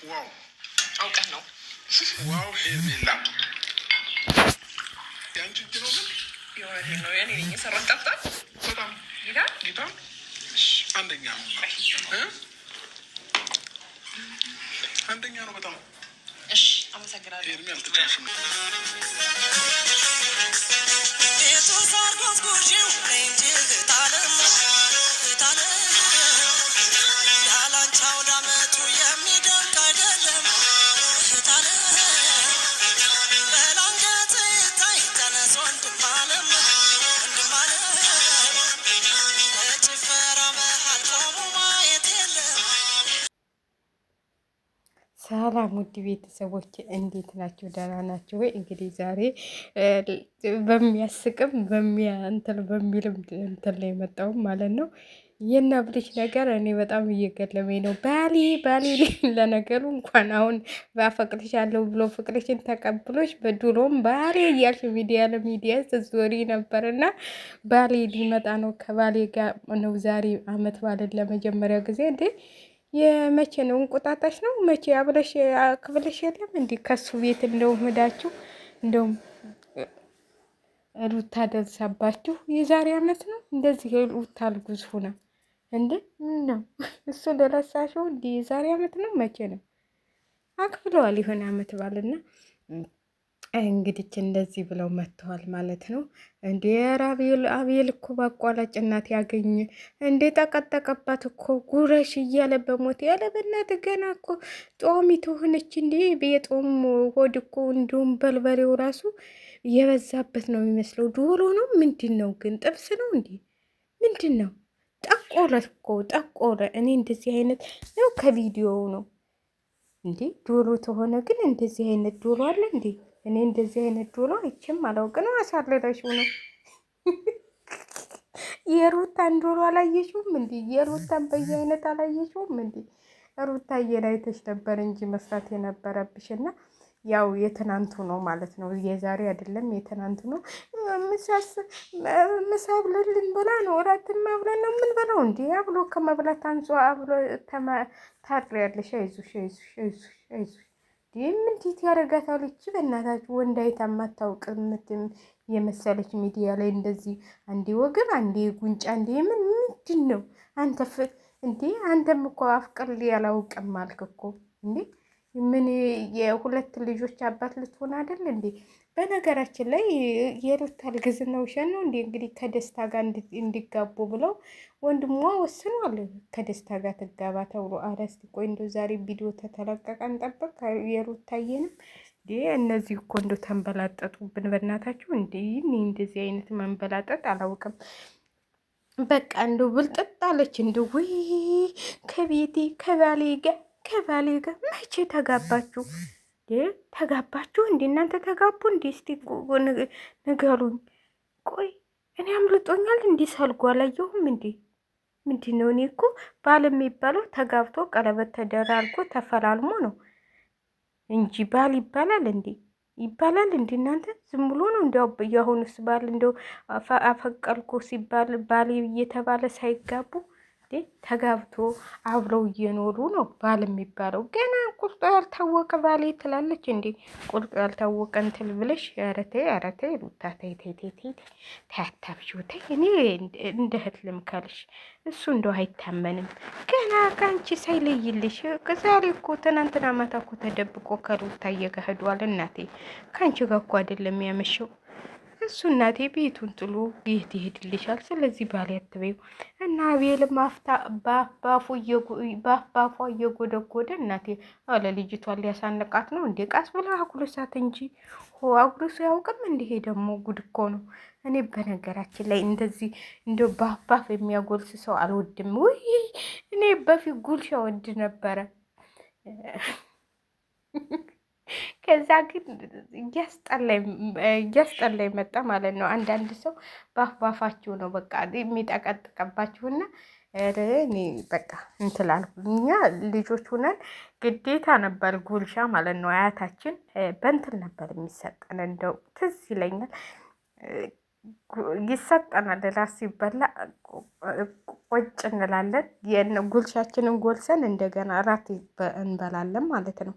ዋው አውቀህ ነው። ዋው ሄርሜላ ያንቺ እጅ ነው ግን የሆነ ነው ያኔ ነኝ የሰራሁት። ጠፍቷል በጣም ጌታ አንደኛ አንደኛ ነው በጣም እሺ። አመሰግናለሁ ሄርሜ። አልተቻልሽም ሰላም ውድ ቤተሰቦች እንዴት ናቸው? ደህና ናቸው ወይ? እንግዲህ ዛሬ በሚያስቅም እንትን በሚልም እንትን ላይ መጣው ማለት ነው። የና ብልሽ ነገር እኔ በጣም እየገለመኝ ነው። ባሌ ለነገሩ እንኳን አሁን ባፈቅርሻለሁ ብሎ ፍቅርሽን ተቀብሎሽ በድሮም ባሌ እያልሽ ሚዲያ ለሚዲያ ስትዞሪ ነበርና ባሌ ሊመጣ ነው። ከባሌ ጋር ነው ዛሬ አመት ባልን ለመጀመሪያ ጊዜ እንዴ የመቼ ነው? እንቁጣጣሽ ነው መቼ? አብረሽ ክፍልሽ የለም እንዲ ከሱ ቤት እንደውም ሄዳችሁ እንደውም ሩታ ደርሳባችሁ የዛሬ አመት ነው እንደዚህ ሩታ ልጉዝ ሁና እንዴ ነው እሱ ለረሳሽው እንዲ የዛሬ አመት ነው መቼ ነው? አክፍለዋል የሆነ አመት ባልና እንግዲህ እንደዚህ ብለው መጥተዋል ማለት ነው። እንዴ አቤል እኮ በአቋራጭ እናት ያገኘ እንዴ ጠቀጠቀባት እኮ ጉረሽ እያለ በሞት ያለ በእናት ገና እኮ ጦሚት ሆነች እንዴ የጦም ሆድ እኮ እንዲሁም በልበሬው ራሱ የበዛበት ነው የሚመስለው። ዶሮ ነው ምንድን ነው ግን? ጥብስ ነው እንዴ ምንድን ነው? ጠቆረ እኮ ጠቆረ። እኔ እንደዚህ አይነት ነው ከቪዲዮው ነው እንዴ ዶሮ ተሆነ ግን እንደዚህ አይነት ዶሮ አለ እንዴ? እኔ እንደዚህ አይነት ዶሮ አይቼም አላውቅ ነው። አሳለለሽው ነው የሩታን ዶሮ አላየሽውም እንዴ? የሩታን በየአይነት አላየሽውም እንዴ? ሩታዬን አይተሽ ነበር እንጂ መስራት የነበረብሽ እና ያው የትናንቱ ነው ማለት ነው። የዛሬ አይደለም የትናንቱ ነው። ምሳ ብለን ብላ ነው እራትን ማብለን ነው ምን በለው እንዴ አብሎ ከመብላት አንሷ አብሎ ታድሪያለሽ። አይዞሽ አይዞሽ አይዞሽ አይዞሽ። እንዴት ያደርጋታል እቺ በእናታችሁ ወንድ አይታ ማታውቅ የመሰለች ሚዲያ ላይ እንደዚህ አንዴ ወገን አንዴ ጉንጫ አንዴ ምንድን ነው አንተ እንዴ? አንተም እኮ አፍቅር ያላውቅም አልክ እኮ እንዴ? ምን የሁለት ልጆች አባት ልትሆን አይደል እንዴ? በነገራችን ላይ የሩታ እርግዝና ውሸት ነው እንዴ? እንግዲህ ከደስታ ጋር እንዲጋቡ ብለው ወንድሟ ወስኗል። ከደስታ ጋር ትጋባ ተብሎ አረስቲ ቆይ እንደው ዛሬ ቪዲዮ ተተለቀቀ እንጠብቅ። የሩታዬንም እንዴ እነዚህ እኮ እንደው ተንበላጠጡብን በእናታችሁ እንዴ! እንደዚህ አይነት መንበላጠጥ አላውቅም። በቃ እንደው ብልጥጥ አለች እንደው ወይ ከቤቴ ከባሌ ጋር መቼ ተጋባችሁ? ተጋባችሁ እንዴ እናንተ ተጋቡ እንዴ? እስቲ ንገሩኝ። ቆይ እኔ አምልጦኛል እንዴ? ሰልጎ አላየሁም እንዴ? ምንድን ነው? እኔ እኮ ባል የሚባለው ተጋብቶ ቀለበት ተደራርጎ ተፈላልሞ ነው እንጂ ባል ይባላል እንዴ? ይባላል እንዴ? እናንተ ዝም ብሎ ነው እንዲያው የአሁኑስ ባል እንደው አፈቀርኩ ሲባል ባሌ እየተባለ ሳይጋቡ ተጋብቶ አብረው እየኖሩ ነው ባል የሚባለው። ገና ቁርጦ ያልታወቀ ባሌ ትላለች እንዴ? ቁርጦ ያልታወቀ እንትን ብለሽ ኧረ ተይ ሩታ ተይ አታብዢው ተይ። እኔ እንደ እህት ልምከርሽ፣ እሱ እንደው አይታመንም ገና ከአንቺ ሳይለይልሽ። ዛሬ እኮ ትናንትና ማታ እኮ ተደብቆ ከሩታ እየገህዷል። እናቴ ከአንቺ ጋር እኮ አይደለም ያመሸው እሱ እናቴ ቤቱን ጥሎ የት ይሄድልሻል? ስለዚህ ባል ያትበዩ እና አቤልም ባፉ እየጎደጎደ እናቴ አለ ልጅቷን ሊያሳንቃት ነው እንዴ? ቃስ ብላ አጉልሳት እንጂ አጉልሶ ያውቅም እንዲሄ ደግሞ ጉድ እኮ ነው። እኔ በነገራችን ላይ እንደዚህ እንደ ባፍ የሚያጎልስ ሰው አልወድም። ውይ እኔ በፊት ጉልሻ ወድ ነበረ። ከዛ ግን እያስጠላይ መጣ ማለት ነው። አንዳንድ ሰው ባፋችሁ ነው በቃ የሚጠቀጥቀባችሁና እኔ በቃ እንትላል። እኛ ልጆች ሁነን ግዴታ ነበር ጉልሻ ማለት ነው። አያታችን በእንትን ነበር የሚሰጠን እንደው ትዝ ይለኛል። ይሰጠናል። ራስ ሲበላ ቆጭ እንላለን። ጉልሻችንን ጎልሰን እንደገና እራት እንበላለን ማለት ነው።